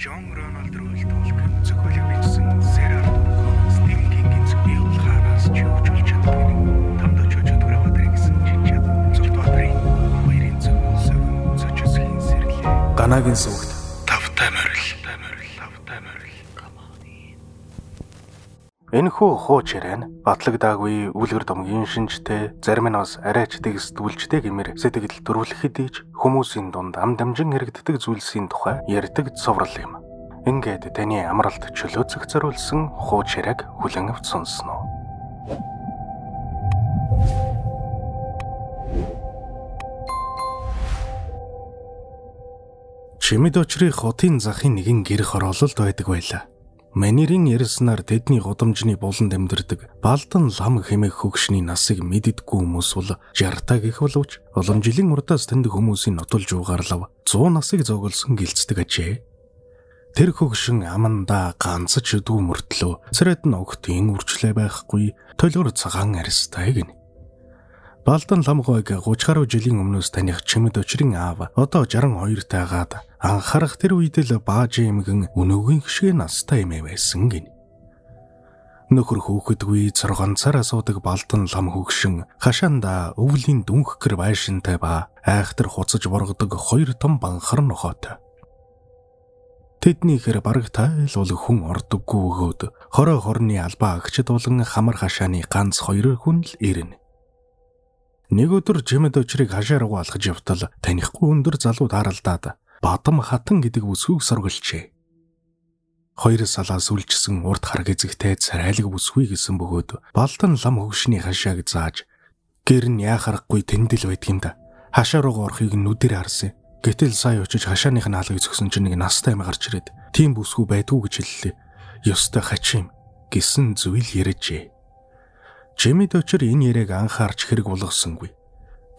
Жон Рональд Рүүлтүүлэх зохиолыг бичсэн Сера Стивен Кингийн зохиол хараас ч явж болж чаддаг. Тамд очиж өдгөрөө өдрийг гэсэн чичээд зөвхөн өдрийн хоёрын зөв зочисхийн сэрлээ. Ганагийн сүгт тавтай морил. Энэхүү хууч яран батлагдаагүй үлгэр домгийн шинжтэй зарим нь бас арайч тэгсдүүлжтэй гэмээр сэтгэл төрүүлэхэд иж хүмүүсийн дунд ам дамжин хэрэгддэг зүйлсийн тухай ярьдаг цоврал юм. Ингээд таны амралт чөлөөцөх зориулсан хууч яриаг хүлэн авч сонсноо. Чимэд очрын хотын захын нэгэн гэр хороололд байдаг байлаа. Манерийн ярьснаар тэдний гудамжны буланд амьдардаг Балдан лам хэмээх хөгшний насыг мэддэггүй хүмүүс бол 60 гэх боловч олон жилийн урдаас тэнд хүмүүсийн нотолж угаарлав 100 насыг зоголсон гэлцдэг ажээ. Тэр хөгшин амандаа ганц ч өдөө мөртлөө царайд нь огтын үрчлээ байхгүй толгор цагаан арьстай гин. Балдан лам гойг 30 гаруй жилийн өмнөөс таних Чимэд очрын аав одоо 62 тайгаад анхаарах тэр үед л бааж эмгэн өнөөгийн хшиг настай эмээ байсан гин. Нөхөр хөөхөдгүй 6 цараа суудаг Балдан лам хөгшин хашаанда өвлийн дүнхгэр байшинтай ба айхтар хуцаж боргодог 2 том банхар нохоотой. Тэднийхэр бараг тайл бол хүн ордоггүй өгөөд хорой хорны албаа агчид болон хамар хашааны ганц 2 хүн л ирнэ. Нэг өдөр Чимэд очрыг хашаа руу алхаж явтал танихгүй өндөр залуу тааралдаад Бадам хатан гэдэг бүсгүйг сургалжээ. 2 салаас үлжсэн урд хар гэзэгтэй царайлаг бүсгүй гэсэн бөгөөд Балдан лам хөгшний хашааг зааж гэр нь яхахгүй тэндэл байдгийн да. Хашаа руу орохыг нүдээр харсан. Гэтэл сая очиж хашааных нь хаалгыг зөксөн чинь нэг настай ам гарч ирээд тийм бүсгүй байдгүй гэж хэллээ. Ёстой хачим гэсэн зүйл ярьжээ. Чимэд очир энэ яриаг анхаарч хэрэг болгосонгүй.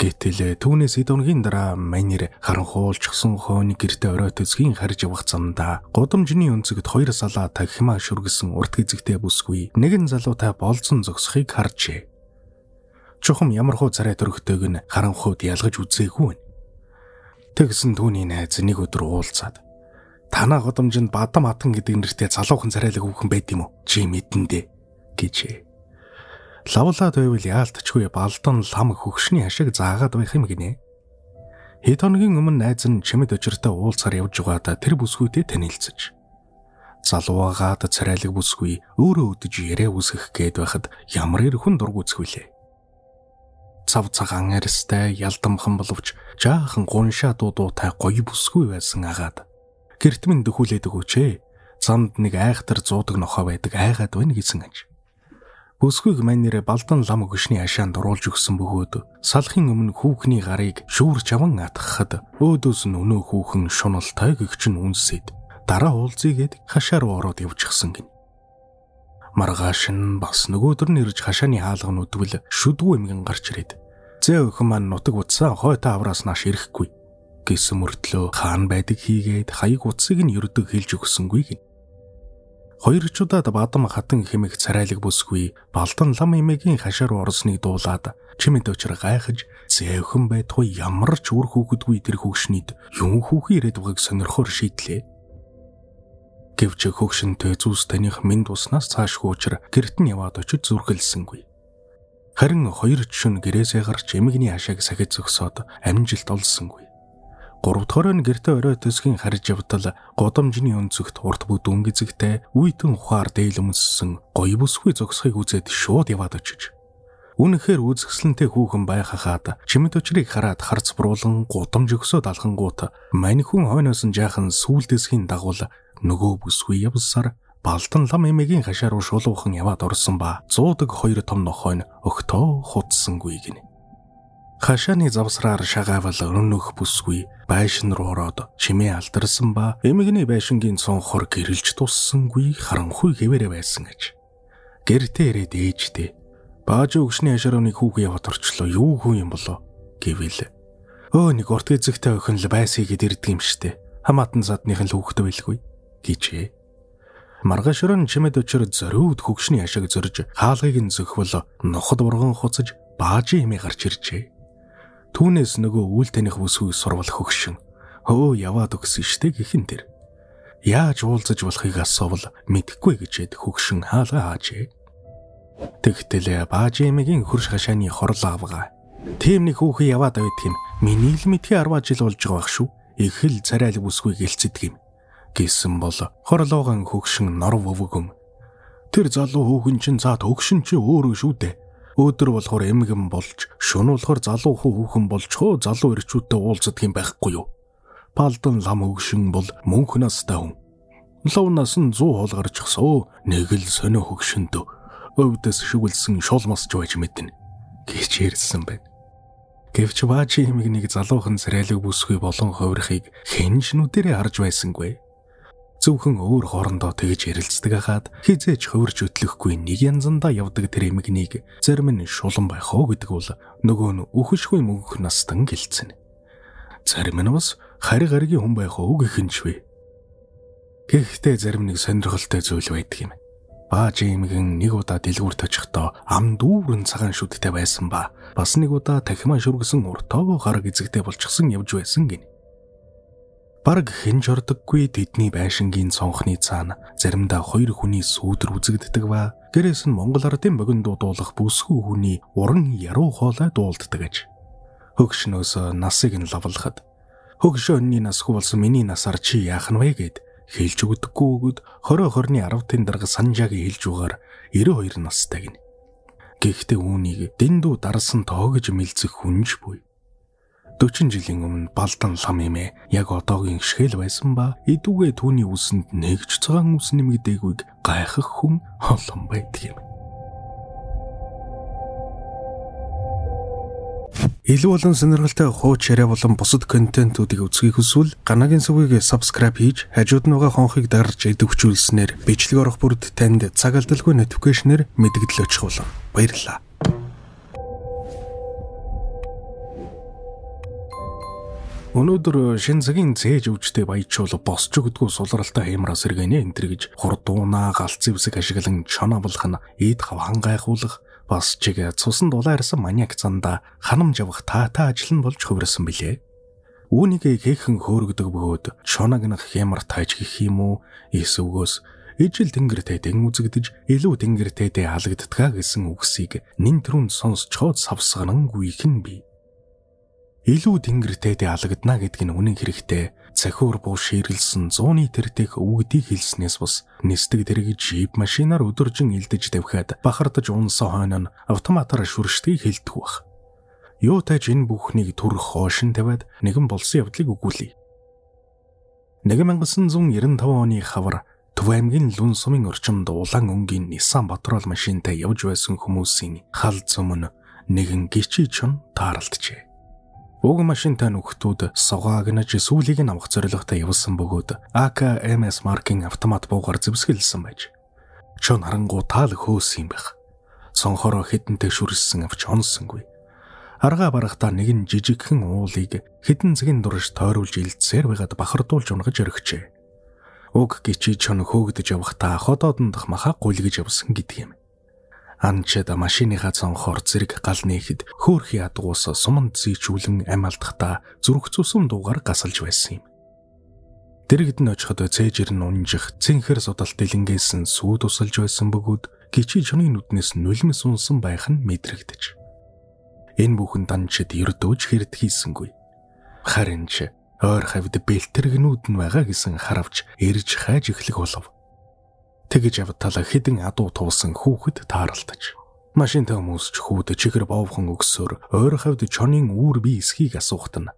Гэтэл түүнээс хэд өдрийн дараа манер харанхуулчихсан хооны гэрте оройтэсгийн харж явах замдаа гудамжны өнцөгт 2 салаа тахимаа шүргэсэн урт гэзэгтэй бүсгүй нэгэн залуутай болцсон зогсохыг харжээ. Чухам ямар хуу царай төрөхтэйг нь харанхууд ялгаж үзээгүй. Тэгсэн түүний найз нэг өдөр уулзаад танаа гудамжинд Бадам хатан гэдэг нэртэй залуухан царайлаг хүүхэн байд юм уу? Чи мэдэндээ гэжээ. Лавлаад байвал яалтчгүй Балдан лам хөгшний хашиг заагаад байх юм гинэ. Хэд хоногийн өмнө найз нь Чимэд очиртой уулзаар явж байгаадаа тэр бүсгүйтэй танилцж. Залуугаад царайлаг бүсгүй өөрөө өдөж яриа үсгэх гээд байхад ямар ирхэн дургуцгүйлээ. Цав цагаан арьстай ялдамхан боловч жаахан гуншаа дуудуутай гоё бүсгүй байсан агаад. Гэрт минь дөхүүлээд өгөөч. Замд нэг айхтар зуудаг нохоо байдаг айгаад байна гэсэн аж. Бүсгүйг манер Балдан лам хөгшний хашаанд оруулж өгсөн бөгөөд салахын өмнө хүүхний гарыг шүүрч аван атгахад өөдөөс нь өнөө хүүхэн шуналтай гэгч нь үнсээд дараа уулзъягээд хашаа руу ороод явчихсан гин. Маргааш нь бас нөгөөдөр нь ирж хашааны хаалга нүдвэл шүдгүй эмгэн гарч ирээд зээ өхөн маань нутаг утсаа хойтой авраас нааш ирэхгүй гэсэн мөртлөө хаан байдаг хийгээд хаяг утсыг нь ердөг хэлж өгсөнгүй гин. Хоёрчудад Бадам хатан хэмээх царайлаг бүсгүй Балдан лам эмээгийн хашаа руу орсныг дуулаад Чимэд очир гайхаж зэвхэн байдгүй ямар ч үр хүүхэдгүй тэр хөгшнийд юм хүүхэн ирээд байгааг сонирхоор шийдлээ. Гэвч хөгшөнтэй зүс таних минь туснаас цаашгүй учраа гэрт нь яваад очиж зүрхэлсэнгүй. Харин 2 жишүүн гэрээсээ гарч эмэгний хашааг сахиж зөксөөд амжилт олсонгүй. 3 дахь оройн гэрте оройтэсгийн харж явтал гудамжны өнцөгт урт бүдүүн гэзэгтэй үейтэн ухаар дээл өмссөн гоё бүсгүй зогсохыг үзээд шууд яваад очиж. Үнэхээр үзэсгэлэнтэй хүүхэн байхахаад Чимэд очрыг хараад харц буруулан гудамж өгсөд алхангуут мань хүн хойноос нь жаахан сүулдэсгийн дагуул нөгөө бүсгүй явсаар Балдан лам эмээгийн хашаа руу шулуухан яваад орсон ба 100 2 том нохой нь өгтөө хутсангүй гинэ. Хашааны завсраар шагаавал өнөөх бүсгүй байшин руу ороод чимээ алдарсан ба эмэгний байшингийн цонхор гэрэлж туссангүй харанхуй хэвээрээ байсан гэж. Гэртээ ирээд ээжтэй бааж өгшний хашааны хүүгээ яваад орчлоо юу хүн юм болоо гэвэл нэг урт гэзэгтэй охин л байсыг ирдэг юм штэ хамаатан задных нь л хүүхдээ байлгүй гэжээ. Маргааш өрн Чимэд очир зориуд хөгшний хашааг зорж хаалгыг нь зөхвөл ноход урган хуцаж бааж эмээ гарч иржээ. Түүнээс нөгөө үйл таних бүсгүй сурвал хөгшин яваад өгсөн штэ гэхэн тэр Яаж уулзаж болохыг асуувал мэдэхгүй гэжээд хөгшин хаалга хаажээ. Тэгтэл Баажимгийн хөрш хашааны хорол авгаа. Тийм нэг хүүхэн яваад байдаг юм. Миний л мэдхий 10 жил болж байгаа шүү. Их л царайлаг бүсгүй гэлцэдэг юм. Гэсэн бол хорлоогон хөгшин норв өвгөн. Тэр залуу хүүхэн чинь цаад хөгшин чи өөрөө шүү дээ. Өдөр болохоор эмгэн болж, шөнө болохоор залуу хүүхэн болж хоо залуу ирчүүдтэй уулздаг юм байхгүй юу? Палдан лам хөгшин бол мөнх настай хүн. Ловнаас нь 100 хоол гарч гсөө. Нэг л сонио хөгшөнд өвдөс шүглсэн шулмасч байж мэднэ гэж ярьсан байна. Гэвч Баажимиг нэг залуухан царайлаг бүсгүй болон хувирахыг хэн ч нүдэрээ харж байсангүй. Зөвхөн өөр хоорондоо тэгж ярилцдаг хаад хизээч хувирч өтлөхгүй нэг янзандаа явдаг тэр эмгнийг зарим нь шулан байх уу гэдэг бол нөгөө нь үхшгүй мөнх настан гэлцэнэ. Зарим нь бас хари гаригийн хүн байх уу гэхэнчвэ. Гэхдээ зарим нэг сонирхолтой зүйл байдаг юм. Баажимгийн нэг удаа дэлгүүрт очихдоо ам дүүрэн цагаан шүдтэй байсан ба бас нэг удаа тахимаа шүргэсэн уртоо гараг эзэгтэй болчихсон явж байсан гин. Бараг хинж ордоггүй тэдний байшингийн цонхны цаана заримдаа 2 хүний сүүдэр үзэгддэг ба гэрээс нь Монгол ардын богино дуудуулах бүсгүй хүний уран яруу хоолой дуулддаг аж. Хөгшнөөс насыг нь лавлахад хөгшөөнний насгүй болсон миний насаар чи яах нь вэ гэд хэлж өгдөггүй өгöd 20-20-ны 10 тэн дарга санжааг хэлж угаар 92 настай гин. Гэхдээ үүнийг дэндүү дарсан тоо гэж мэлцэх хүнж буй. 40 жилийн өмнө балдан лам эмээ яг одоогийн шгэл байсан ба идүүгээ түүний үсэнд нэгж цагаан үс нэмэгдээгүйг гайхах хүн олон байдаг юм. Илүү олон сонирхолтой хууч яриа болон бусад контентуудыг үзхийг хүсвэл Ганагийн сүгийг subscribe хийж хажууд нь байгаа хонхыг дарж идэвхжүүлснээр бичлэг орох бүрд танд цаг алдалгүй notification-ээр мэдэгдэл очих болно. Баярлалаа. Өнөөдөр шин цагийн цээж өвчтэй баячул босч өгдгөө сулралтай хямраас эргэнэ энтэр гэж хурдуунаа галц зэвсэг ашиглан чоноблох нь эд хавхан гайхуулах бас чиг цусан дулаарсан маниак занда ханамж авах таата ажил нь болж хувирсан билээ. Үүнийг хийхэн хөөргөдөг бөгөөд чоног нах хямар тааж гэх юм уу эсвгөөс ижил тэнгэртэй дэн үзэгдэж илүү тэнгэртэйдээ халагддгаа гэсэн үгсийг нин түрүүнд сонсчоод савсганангүй хэн би. Илүү тэнгэртэйдээ халагдана гэдг нь үнэн хэрэгтэй. Цахиур буу ширлсэн 100-ны тэртэх үгдийг хэлснээс бас нэстэг дэрэг жип машинаар өдөржин илдэж давхиад бахардаж унсан хойно нь автоматар шүршдгийг хэлдэг баг. Юу тааж энэ бүхнийг түр хоошин тавиад нэгэн болсон явдлыг өгүүлье. 1995 оны хавар Төв аймгийн Лүн сумын орчимд улаан өнгийн Nissan Patrol машинтай явж байсан хүмүүсийн хал зөмөн нэгэн гिचи чон тааралджээ. Уг машинтай нөхдүүд сугаагнаж сүүлийг нь авах зорилготой явсан бөгөөд AKMS маркийн автомат буугаар зэвсгэлсэн байж. Чон харангуй таал хөөс юм байх. Сонхороо хідэнтэй шүрсэн авч онсонгүй. Аргаа барахтаа нэгэн жижигхэн уулыг хідэн цагийн дурж тойруулж илдсээр байгаад бахардуулж унгаж өргөчээ. Уг гिचи чон хөөгдөж явахдаа ходоодондох маха гулгиж явсан гэдэг юм. Анчид машиныхаа цонхоор зэрэг гал нээхэд хөөрхий ядгуус суманд зийчүүлэн амиалдахдаа зүрх цусам дуугаар гасалж байсан юм. Дэрэгд нь очиход цээжэр нь унжих цэнхэр судалт дэлингээс сүүд усалж байсан бөгөөд гिचи чоны нүднээс нулимс унсан байх нь мэдрэгдэж. Энэ бүхэн данчид ердөөж хэрд хийсэнгүй. Харин ч ойр хавьд бэлтэргнүүд нь байгаа гэсэн харавч ирж хайж эхлэх болов. Тэгэж явтал хідэн адуу туусан хүүхэд тааралдаж. Машинтай хүмүүс ч хүүд чихэр боовхон өгсөөр ойр хавьд чонын үүр би эсхийг асуухт нь.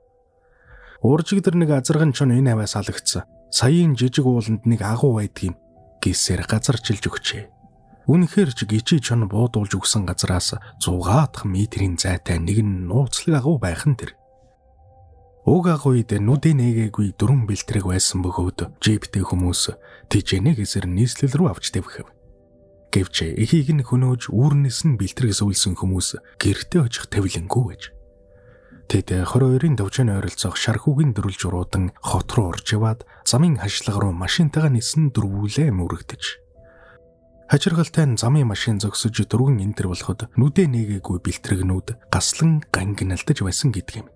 Ууржигдэр нэг азарган чон энэ аваас алгацсан. Саяын жижиг ууланд нэг агуу байдгийм гэсээр газарчилж өгчээ. Үнэхээр ч гिचи чон буудуулж өгсөн газраас 100-гаадах метрийн зайтай нэгэн нууцлаг агуу байх нь тэр. Уг агуйд нүдэ нээгээгүй дөрвөн бэлтрэг байсан бөгөөд жиптэй хүмүүс тийчэнэ гэсэр нийслэл рүү авч тавьхав. Гэвч эхийг нь хөнөөж үүрнээс нь бэлтрэг сүүлсэн хүмүүс гэртээ очих тавилангүй байж. Тэд 22-ын давчааны ойролцоох шархүүгийн дөрвөл журуудан хот руу орж яваад замын хашлага руу машинтайгаа нисэн дөрвүүлээ мөрөгдөж. Хачиргалтай нь замын машин зогсож дөрвөн энтер болоход нүдэ нээгээгүй бэлтрэгнүүд гаслан гангиналдаж байсан гэдэг юм.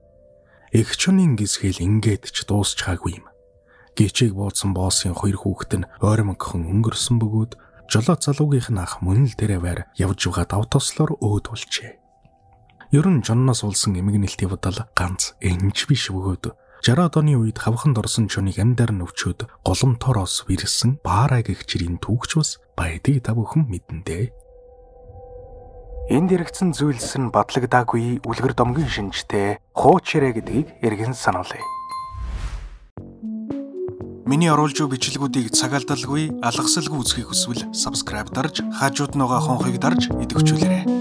Их чонын гисгэл ингээд ч дуусчихаагүй юм. Гичээг буудсан боссын 2 хүүхэд нь ойрмогхон өнгөрсөн бөгөөд жолоо залуугийнх нь ах мөн л тэрэ байр явж байгаа давтослоор өөд болжээ. Ер нь Жонноос улсан эмгэнэлт явдал ганц энж биш бөгөөд 60-аад оны үед хавханд орсон чоныг амьдаар нөвчөөд голомтороос вирсэн Баарай гэх жирийн түүхч бас байдгийг та бүхэн мэдэндээ. Энд хэрэгцсэн зүйлс нь бадлагдаагүй үлгэр домгийн шинжтэй хуучрэ гэдгийг эргэн сануулъя. Миний оруулж буй бичлэгүүдийг цагаалдалгүй, алгасалгүй үзхийг хүсвэл subscribe дарж, хажууд нөгөө хонхыг дарж идэвхжүүлээрэй.